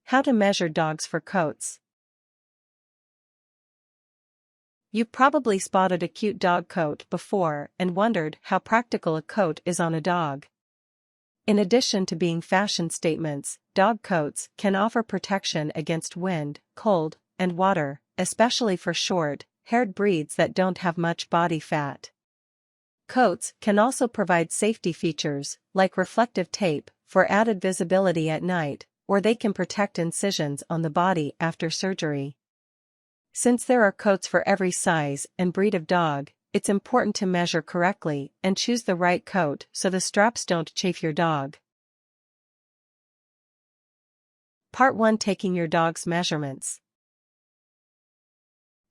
How to measure dogs for coats. You've probably spotted a cute dog coat before and wondered how practical a coat is on a dog. In addition to being fashion statements, dog coats can offer protection against wind, cold, and water, especially for short-haired breeds that don't have much body fat. Coats can also provide safety features, like reflective tape, for added visibility at night, or they can protect incisions on the body after surgery. Since there are coats for every size and breed of dog, it's important to measure correctly and choose the right coat so the straps don't chafe your dog. Part 1: Taking your dog's measurements.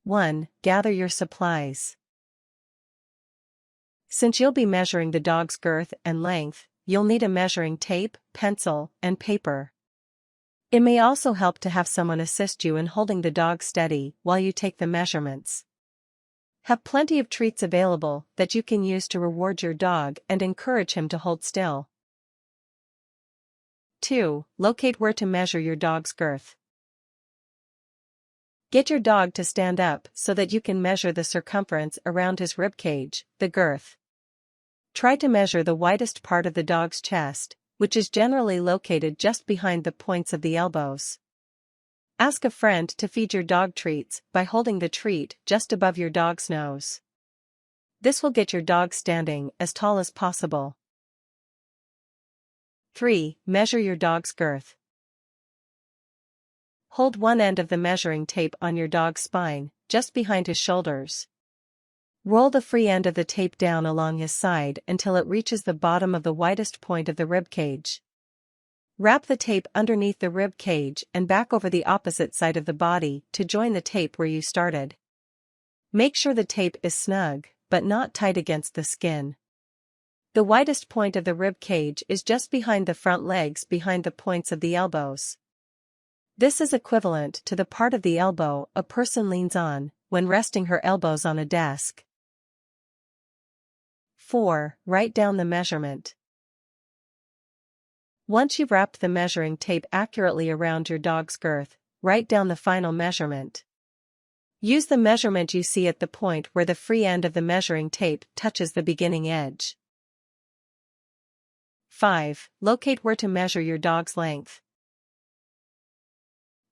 1. Gather your supplies. Since you'll be measuring the dog's girth and length, you'll need a measuring tape, pencil, and paper. It may also help to have someone assist you in holding the dog steady while you take the measurements. Have plenty of treats available that you can use to reward your dog and encourage him to hold still. 2. Locate where to measure your dog's girth. Get your dog to stand up so that you can measure the circumference around his ribcage, the girth. Try to measure the widest part of the dog's chest, which is generally located just behind the points of the elbows. Ask a friend to feed your dog treats by holding the treat just above your dog's nose. This will get your dog standing as tall as possible. 3. Measure your dog's girth. Hold one end of the measuring tape on your dog's spine, just behind his shoulders. Roll the free end of the tape down along his side until it reaches the bottom of the widest point of the ribcage. Wrap the tape underneath the ribcage and back over the opposite side of the body to join the tape where you started. Make sure the tape is snug, but not tight against the skin. The widest point of the ribcage is just behind the front legs, behind the points of the elbows. This is equivalent to the part of the elbow a person leans on when resting her elbows on a desk. 4. Write down the measurement. Once you've wrapped the measuring tape accurately around your dog's girth, write down the final measurement. Use the measurement you see at the point where the free end of the measuring tape touches the beginning edge. 5. Locate where to measure your dog's length.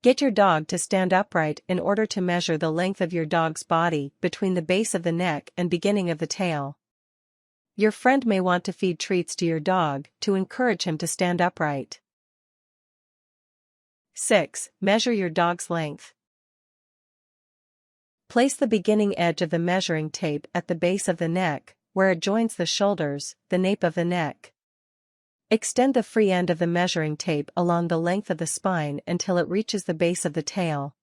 Get your dog to stand upright in order to measure the length of your dog's body between the base of the neck and beginning of the tail. Your friend may want to feed treats to your dog to encourage him to stand upright. 6. Measure your dog's length. Place the beginning edge of the measuring tape at the base of the neck, where it joins the shoulders, the nape of the neck. Extend the free end of the measuring tape along the length of the spine until it reaches the base of the tail.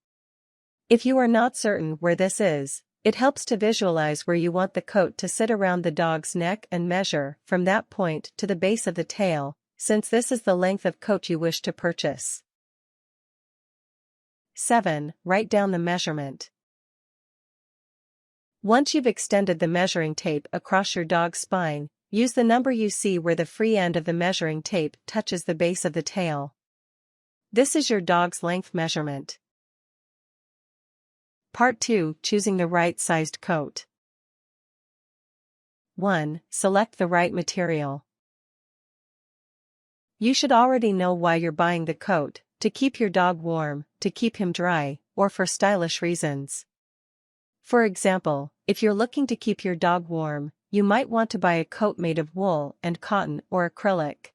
If you are not certain where this is, it helps to visualize where you want the coat to sit around the dog's neck and measure from that point to the base of the tail, since this is the length of coat you wish to purchase. 7. Write down the measurement. Once you've extended the measuring tape across your dog's spine, use the number you see where the free end of the measuring tape touches the base of the tail. This is your dog's length measurement. Part 2: Choosing the right-sized coat. 1. Select the right material. You should already know why you're buying the coat: to keep your dog warm, to keep him dry, or for stylish reasons. For example, if you're looking to keep your dog warm, you might want to buy a coat made of wool and cotton or acrylic.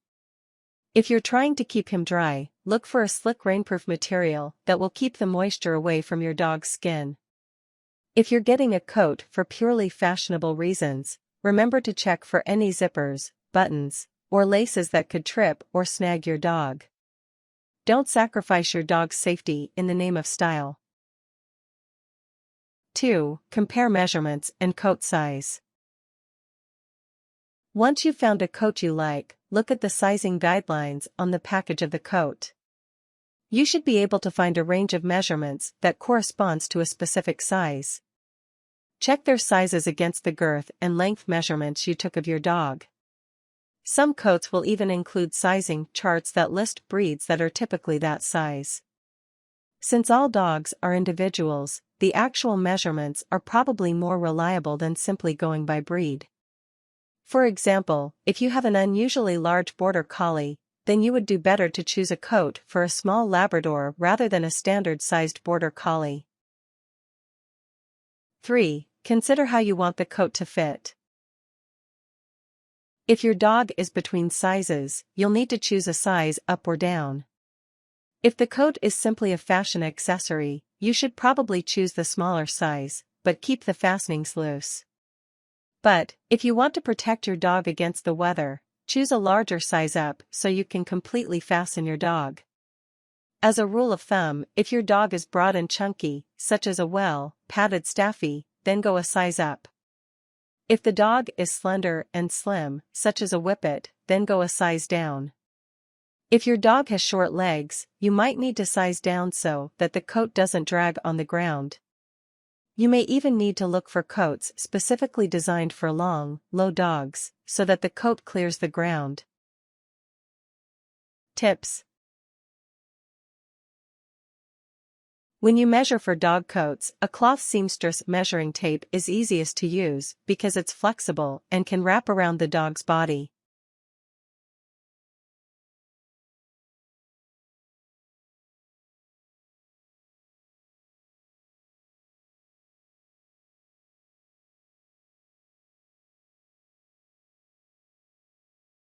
If you're trying to keep him dry, look for a slick rainproof material that will keep the moisture away from your dog's skin. If you're getting a coat for purely fashionable reasons, remember to check for any zippers, buttons, or laces that could trip or snag your dog. Don't sacrifice your dog's safety in the name of style. 2. Compare measurements and coat size. Once you've found a coat you like, look at the sizing guidelines on the package of the coat. You should be able to find a range of measurements that corresponds to a specific size. Check their sizes against the girth and length measurements you took of your dog. Some coats will even include sizing charts that list breeds that are typically that size. Since all dogs are individuals, the actual measurements are probably more reliable than simply going by breed. For example, if you have an unusually large border collie, then you would do better to choose a coat for a small Labrador rather than a standard-sized border collie. 3. Consider how you want the coat to fit. If your dog is between sizes, you'll need to choose a size up or down. If the coat is simply a fashion accessory, you should probably choose the smaller size, but keep the fastenings loose. But, if you want to protect your dog against the weather, choose a larger size up so you can completely fasten your dog. As a rule of thumb, if your dog is broad and chunky, such as a well-padded Staffy, then go a size up. If the dog is slender and slim, such as a Whippet, then go a size down. If your dog has short legs, you might need to size down so that the coat doesn't drag on the ground. You may even need to look for coats specifically designed for long, low dogs, so that the coat clears the ground. Tips. When you measure for dog coats, a cloth seamstress measuring tape is easiest to use because it's flexible and can wrap around the dog's body.